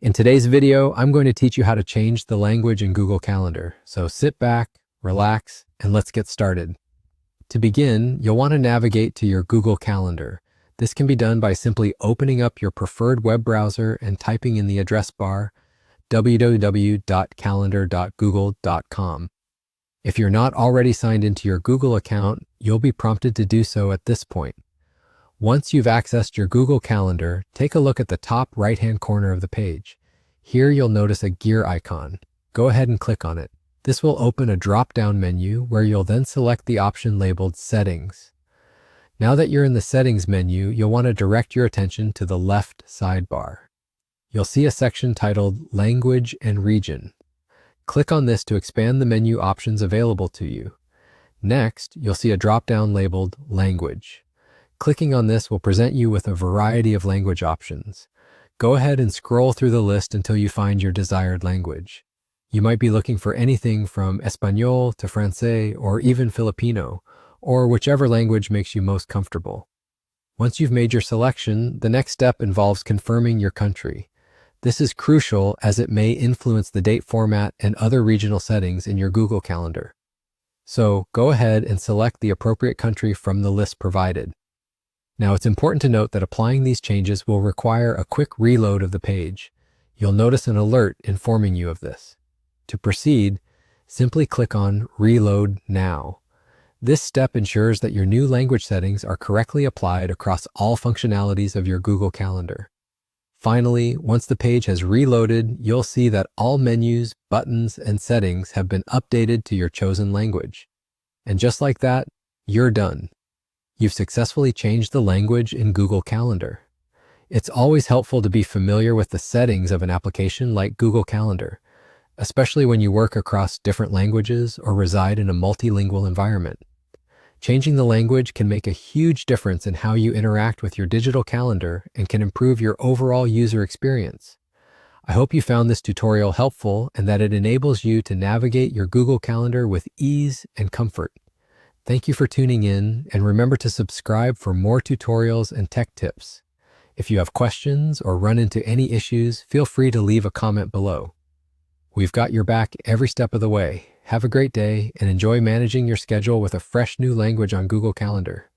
In today's video, I'm going to teach you how to change the language in Google Calendar. So sit back, relax, and let's get started. To begin, you'll want to navigate to your Google Calendar. This can be done by simply opening up your preferred web browser and typing in the address bar www.calendar.google.com. If you're not already signed into your Google account, you'll be prompted to do so at this point. Once you've accessed your Google Calendar, take a look at the top right-hand corner of the page. Here you'll notice a gear icon. Go ahead and click on it. This will open a drop-down menu where you'll then select the option labeled Settings. Now that you're in the Settings menu, you'll want to direct your attention to the left sidebar. You'll see a section titled Language and Region. Click on this to expand the menu options available to you. Next, you'll see a drop-down labeled Language. Clicking on this will present you with a variety of language options. Go ahead and scroll through the list until you find your desired language. You might be looking for anything from Espanol to Francais or even Filipino, or whichever language makes you most comfortable. Once you've made your selection, the next step involves confirming your country. This is crucial as it may influence the date format and other regional settings in your Google Calendar. So go ahead and select the appropriate country from the list provided. Now it's important to note that applying these changes will require a quick reload of the page. You'll notice an alert informing you of this. To proceed, simply click on Reload Now. This step ensures that your new language settings are correctly applied across all functionalities of your Google Calendar. Finally, once the page has reloaded, you'll see that all menus, buttons, and settings have been updated to your chosen language. And just like that, you're done. You've successfully changed the language in Google Calendar. It's always helpful to be familiar with the settings of an application like Google Calendar, especially when you work across different languages or reside in a multilingual environment. Changing the language can make a huge difference in how you interact with your digital calendar and can improve your overall user experience. I hope you found this tutorial helpful and that it enables you to navigate your Google Calendar with ease and comfort. Thank you for tuning in, and remember to subscribe for more tutorials and tech tips. If you have questions or run into any issues, feel free to leave a comment below. We've got your back every step of the way. Have a great day and enjoy managing your schedule with a fresh new language on Google Calendar.